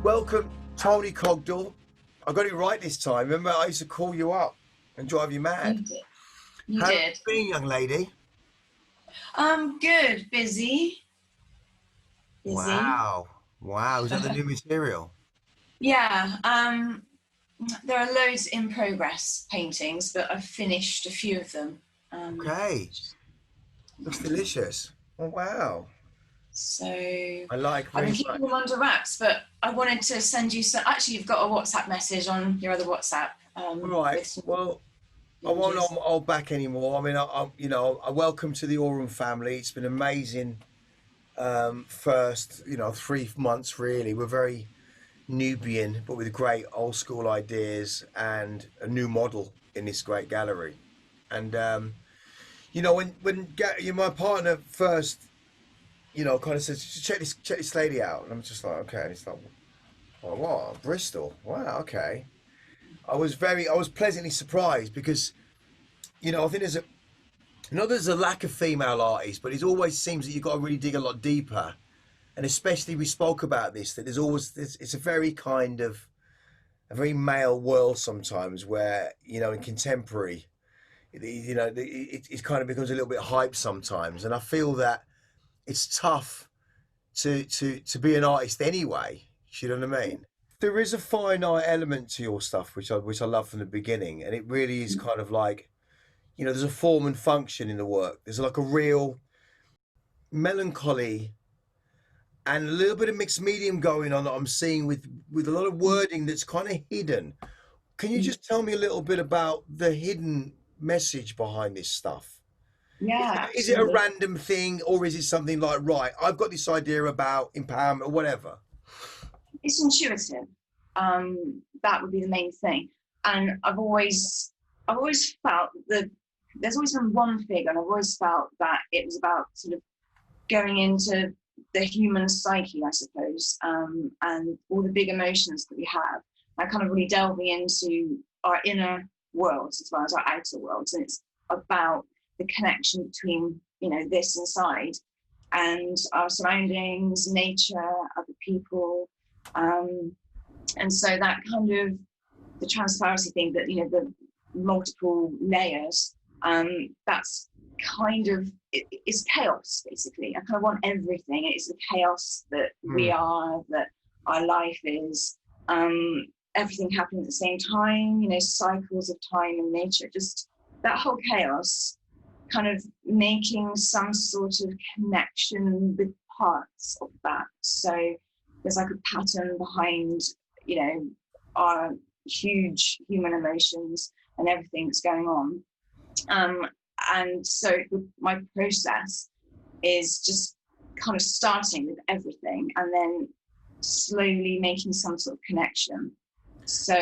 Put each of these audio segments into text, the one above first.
Welcome, Toni Cogdell. I got it right this time. Remember, I used to call you up and drive you You mad. did. You How have did. you been, young lady? Good. Busy. Busy. Wow. Wow. Is that the new material? Yeah. There are loads in progress paintings, but I've finished a few of them. Um, Okay. Looks delicious. Oh, wow. so I like I've been very keeping much. them under wraps, but I wanted to send you some. Actually, you've got a WhatsApp message on your other WhatsApp All right. with some Well, I won't images. hold back anymore. I mean, I welcome to the Aurum family. It's been amazing. First, 3 months really. We're very Nubian, but with great old school ideas and a new model in this great gallery. And my partner first, kind of says, check this lady out, and I'm just like, okay. And it's like, oh, what? Bristol? Wow, okay. I was pleasantly surprised because, I think there's a lack of female artists, but it always seems that you've got to really dig a lot deeper. And especially we spoke about this, that it's a very kind of a very male world sometimes where, in contemporary, it kind of becomes a little bit hype sometimes. And I feel that it's tough to be an artist anyway. You know what I mean? There is a fine art element to your stuff, which I love from the beginning. And it really is kind of like, there's a form and function in the work. There's like a real melancholy and a little bit of mixed medium going on that I'm seeing with a lot of wording that's kind of hidden. Can you just tell me a little bit about the hidden message behind this stuff? Yeah, Is it a absolutely. random thing, or is it something like, right, I've got this idea about empowerment or whatever? It's intuitive. That would be the main thing. And I've always felt that there's always been one figure, and I've always felt that it was about sort of going into the human psyche, I suppose, and all the big emotions that we have. And kind of really delving into our inner worlds as well as our outer worlds, and it's about the connection between this inside and our surroundings, nature, other people, um, and so that kind of the transparency thing, that the multiple layers, that's kind of it's chaos basically. I kind of want everything. It's the chaos that we Hmm. are, that our life is, everything happening at the same time, cycles of time and nature, just that whole chaos, kind of making some sort of connection with parts of that. So there's like a pattern behind, our huge human emotions and everything that's going on. Um, and so my process is just kind of starting with everything and then slowly making some sort of connection. So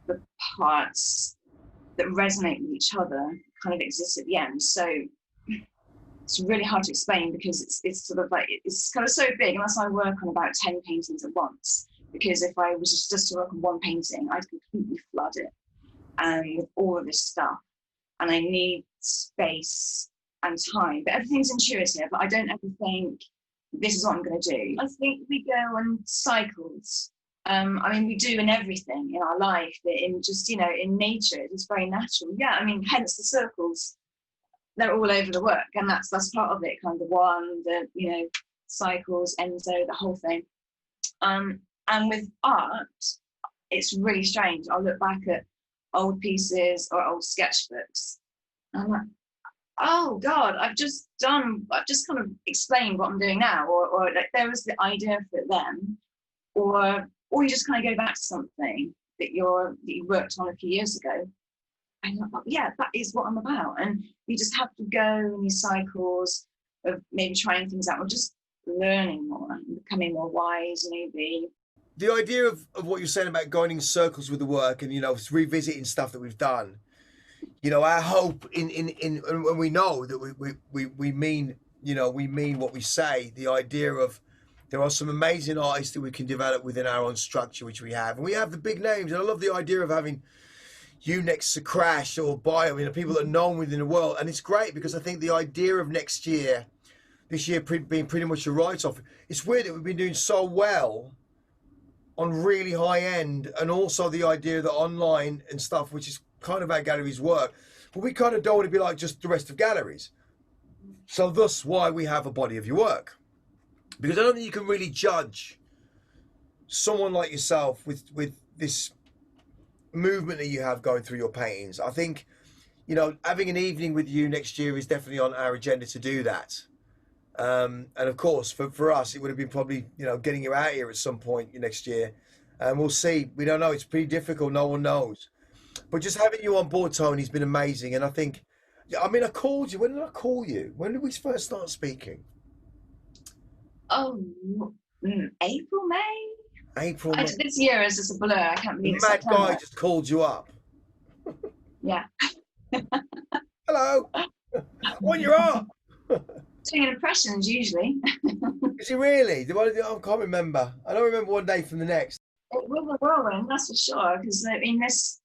the parts that resonate with each other kind of exist at the end. So it's really hard to explain because it's sort of like it's kind of so big unless I work on about 10 paintings at once. Because if I was just to work on one painting, I'd completely flood it with all of this stuff. And I need space and time. But everything's intuitive. I don't ever think this is what I'm going to do. I think we go on cycles. I mean, we do in everything in our life, in just, in nature, it's very natural. Yeah, I mean, hence the circles. They're all over the work, and that's part of it, kind of one, cycles, Enzo, the whole thing. And with art, it's really strange. I'll look back at old pieces or old sketchbooks, and I'm like, oh God, I've just kind of explained what I'm doing now, or like there was the idea for it then, or you just kind of go back to something that you worked on a few years ago, and you're like, oh, yeah, that is what I'm about. And you just have to go in these cycles of maybe trying things out or just learning more and becoming more wise, maybe. The idea of what you're saying about going in circles with the work and, revisiting stuff that we've done, our hope in when we know that we mean, we mean what we say, the idea of there are some amazing artists that we can develop within our own structure, which we have. And we have the big names. And I love the idea of having you next to Crash or Bio, people that are known within the world. And it's great because I think the idea of next year, this year being pretty much a write-off, it's weird that we've been doing so well on really high end, and also the idea that online and stuff, which is kind of how galleries work, but we kind of don't want to be like just the rest of galleries. So thus why we have a body of your work, because I don't think you can really judge someone like yourself with this movement that you have going through your paintings. I think, you know, having an evening with you next year is definitely on our agenda to do that. And of course, for us, it would have been probably, you know, getting you out here at some point next year. And we'll see. We don't know. It's pretty difficult. No one knows. But just having you on board, Toni, has been amazing. And I think, I mean, I called you. When did I call you? When did we first start speaking? Oh, April, May? April, May. This year is just a blur. I can't believe it's Mad September. guy just called you up. Yeah. Hello. When you're up. Doing impressions usually. Is he really? I can't remember. I don't remember one day from the next. It was a whirlwind, that's for sure. Because I mean, it's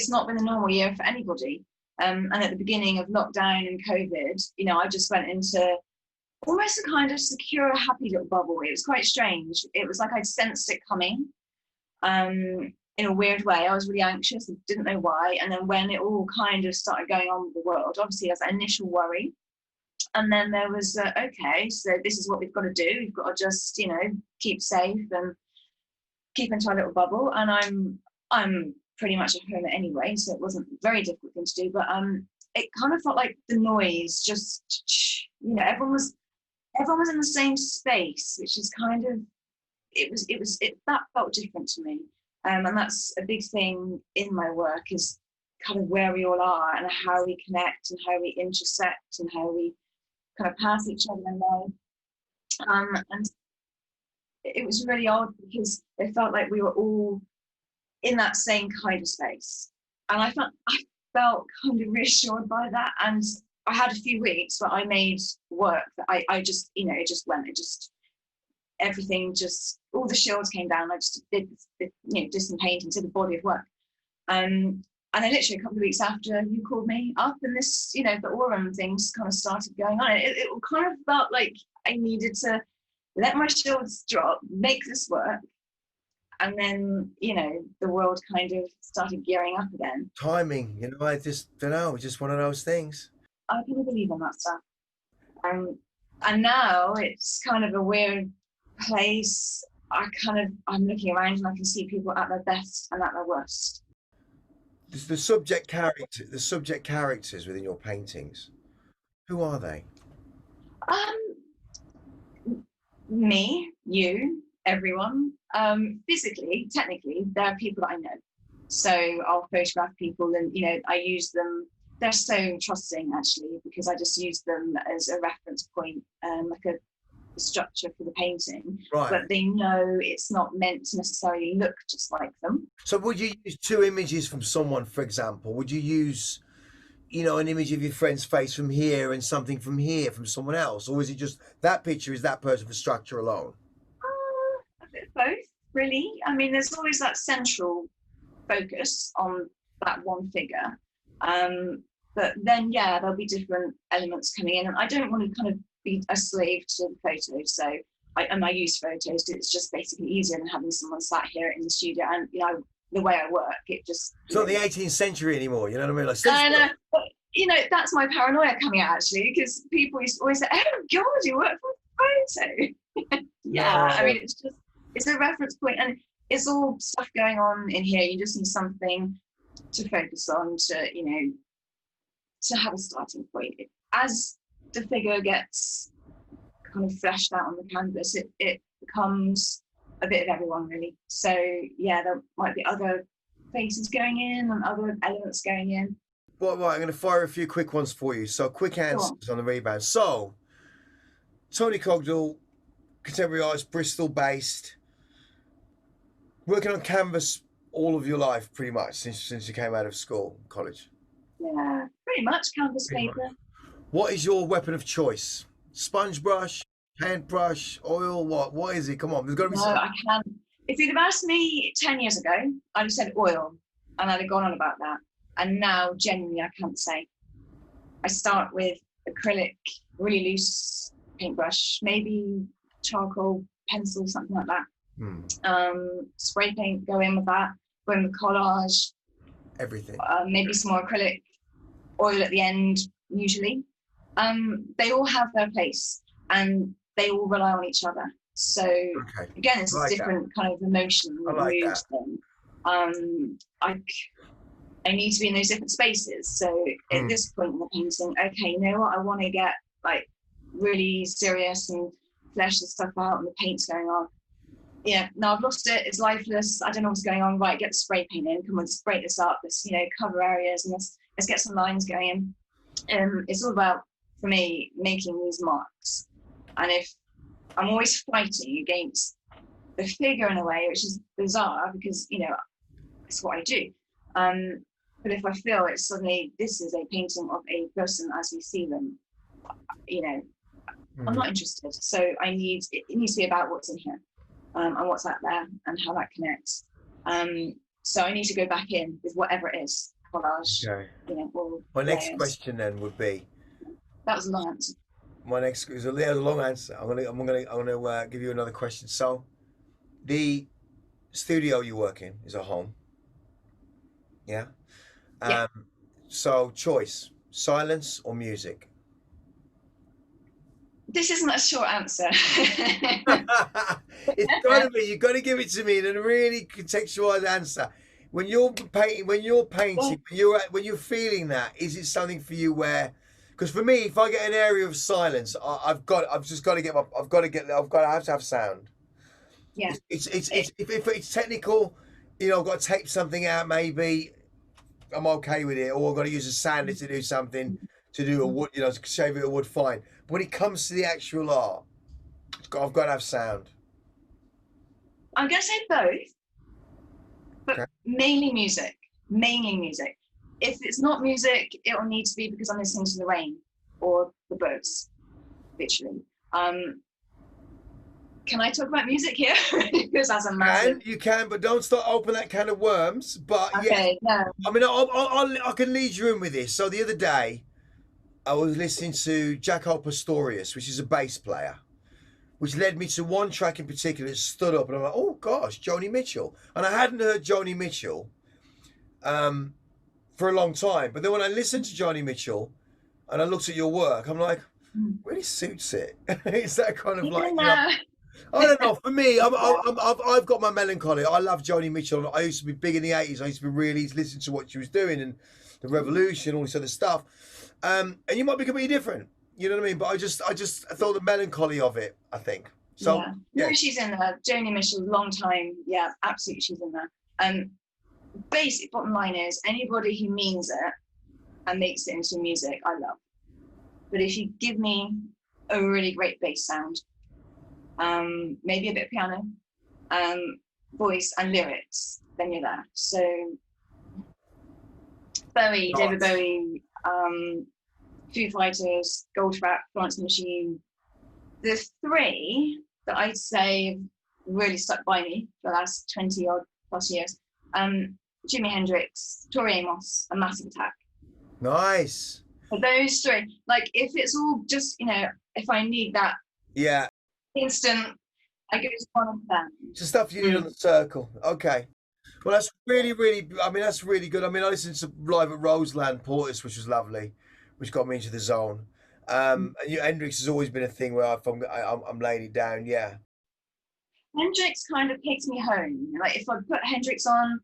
not been a normal year for anybody. And at the beginning of lockdown and COVID, you know, I just went into almost a kind of secure, happy little bubble. It was quite strange. It was like I'd sensed it coming. In a weird way, I was really anxious and didn't know why. And then when it all kind of started going on with the world, obviously there's that initial worry. And then there was, okay, so this is what we've got to do. We've got to just, you know, keep safe and keep into our little bubble. And I'm pretty much at home anyway, so it wasn't a very difficult thing to do. But it kind of felt like the noise, just, you know, everyone was in the same space, which is kind of, that felt different to me. And that's a big thing in my work, is kind of where we all are and how we connect and how we intersect and how we kind of pass each other in life. And it was really odd because it felt like we were all in that same kind of space. And I felt kind of reassured by that. And I had a few weeks where I made work that I just, you know, everything just, all the shields came down. I just did some painting to the body of work. And then literally a couple of weeks after you called me up and this, you know, the Aurum things kind of started going on. It kind of felt like I needed to let my shields drop, make this work. And then, you know, the world kind of started gearing up again. Timing, you know, I just don't know. It's just one of those things. I can believe in that stuff. And now it's kind of a weird place. I'm looking around and I can see people at their best and at their worst. The subject characters within your paintings, who are they? Me, you, everyone. Physically, technically, they're people that I know. So I'll photograph people and, you know, I use them. They're so trusting, actually, because I just use them as a reference point, like a structure for the painting. Right. But they know it's not meant to necessarily look just like them. So would you use two images from someone, for example? Would you use, you know, an image of your friend's face from here and something from here from someone else? Or is it just that picture is that person for structure alone? A bit of both, really. I mean, there's always that central focus on that one figure. But then, yeah, there'll be different elements coming in. And I don't want to kind of be a slave to the photos. So I use photos. It's just basically easier than having someone sat here in the studio. And, you know, the way I work, it just... It's not the 18th century anymore, you know what I mean? Like, but, you know, that's my paranoia coming out, actually, because people used to always say, oh, God, you work for a photo. Yeah, I mean, it's a reference point, and it's all stuff going on in here. You just need something to focus on, to, you know, to have a starting point. As the figure gets kind of fleshed out on the canvas, it becomes a bit of everyone, really. So yeah, there might be other faces going in and other elements going in. Well, right, I'm going to fire a few quick ones for you. So quick answers on the rebound. So Toni Cogdell, contemporary artist, Bristol based, working on canvas all of your life, pretty much, since you came out of school, college. Yeah, pretty much canvas paper. What is your weapon of choice? Sponge brush, paintbrush, oil, what is it? Come on, there's got to be something. No, I can't. If you'd have asked me 10 years ago, I'd have said oil, and I'd have gone on about that. And now, genuinely, I can't say. I start with acrylic, really loose paintbrush, maybe charcoal, pencil, something like that. Spray paint, go in with that, go in with collage, Everything. maybe some more acrylic oil at the end, usually. They all have their place and they all rely on each other. So again, it's a different kind of emotion that moves them. I need to be in those different spaces. So at this point in the painting, okay, you know what, I want to get like really serious and flesh the stuff out and the paint's going on. Yeah, no, I've lost it. It's lifeless. I don't know what's going on. Right, get the spray paint in. Come on, spray this up. Let's, cover areas and let's get some lines going in. It's all about, for me, making these marks. And if I'm always fighting against the figure in a way, which is bizarre because, it's what I do. But if I feel it's suddenly, this is a painting of a person as we see them, I'm not interested. So it needs to be about what's in here. And what's out there and how that connects. So I need to go back in with whatever it is, collage. Okay. My next question then would be. That was a long answer. My next is a long answer. I'm gonna give you another question. So, the studio you work in is a home. Yeah. Yeah. So choice: silence or music. This isn't a short answer. It's got to be. You've got to give it to me in a really contextualized answer. When you're painting, when you're feeling that, is it something for you where? Because for me, if I get an area of silence, I've just got to have to have sound. Yeah. If it's technical, I've got to tape something out. Maybe I'm okay with it, or I've got to use a sander to do something. To do a wood, to shave it a wood, fine. But when it comes to the actual art, I've got to have sound. I'm going to say both, but mainly music. Mainly music. If it's not music, it will need to be because I'm listening to the rain or the birds, literally. Can I talk about music here? Because that's a massive... You can, but don't start open that can of worms. But okay, yeah, no. I mean, I can lead you in with this. So the other day, I was listening to Jaco Pastorius, which is a bass player, which led me to one track in particular that stood up, and I'm like, oh gosh, Joni Mitchell. And I hadn't heard Joni Mitchell for a long time. But then when I listened to Joni Mitchell and I looked at your work, I'm like, really suits it. It's that kind of like, I don't know. For me, I've got my melancholy. I love Joni Mitchell. I used to be big in the 80s. I used to be really listening to what she was doing and the revolution, all this other stuff. And you might be completely different, you know what I mean? But I just thought the melancholy of it, I think. So yeah. No, she's in there. Joni Mitchell, long time. Yeah, absolutely, she's in there. Basic bottom line is anybody who means it and makes it into music, I love. But if you give me a really great bass sound, maybe a bit of piano, voice and lyrics, then you're there. So Bowie, nice. David Bowie, Foo Fighters, Goldie, Florence and the Machine. The three that I'd say have really stuck by me for the last 20 odd plus years. Jimi Hendrix, Tori Amos, and Massive Attack. Nice. For those three, like if it's all just, if I need that instant, I go to one of them. It's the stuff you need on the circle. Okay. Well, that's really, that's really good. I mean, I listened to live at Roseland Portis, which was lovely, which got me into the zone. And Hendrix has always been a thing where I'm laying it down. Yeah. Hendrix kind of takes me home. Like if I put Hendrix on,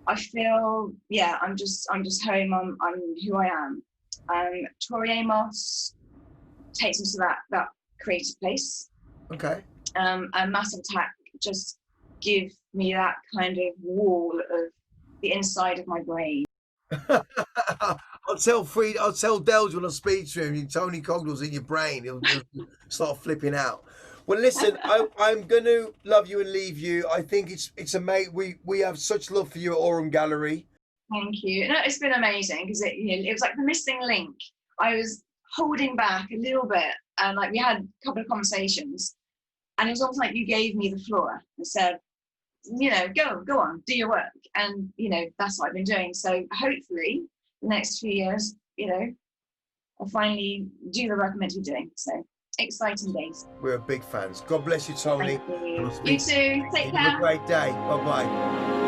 I feel I'm just home. I'm who I am. Tori Amos takes me to that creative place. Okay. And Massive Attack just give me that kind of wall of the inside of my brain. I'll tell Delge when I speak to him, Toni Cogdell's in your brain. He'll start flipping out. Well, listen, I'm going to love you and leave you. I think it's amazing. We have such love for you at Aurum Gallery. Thank you. No, it's been amazing because it was like the missing link. I was holding back a little bit, and like we had a couple of conversations, and it was almost like you gave me the floor and said, go on, do your work, and that's what I've been doing. So hopefully, the next few years, I'll finally do the work I'm meant to be doing. So exciting days. We're big fans. God bless you, Toni. Thank you. We'll You speak. too. Take Have a care. great day. Bye-bye.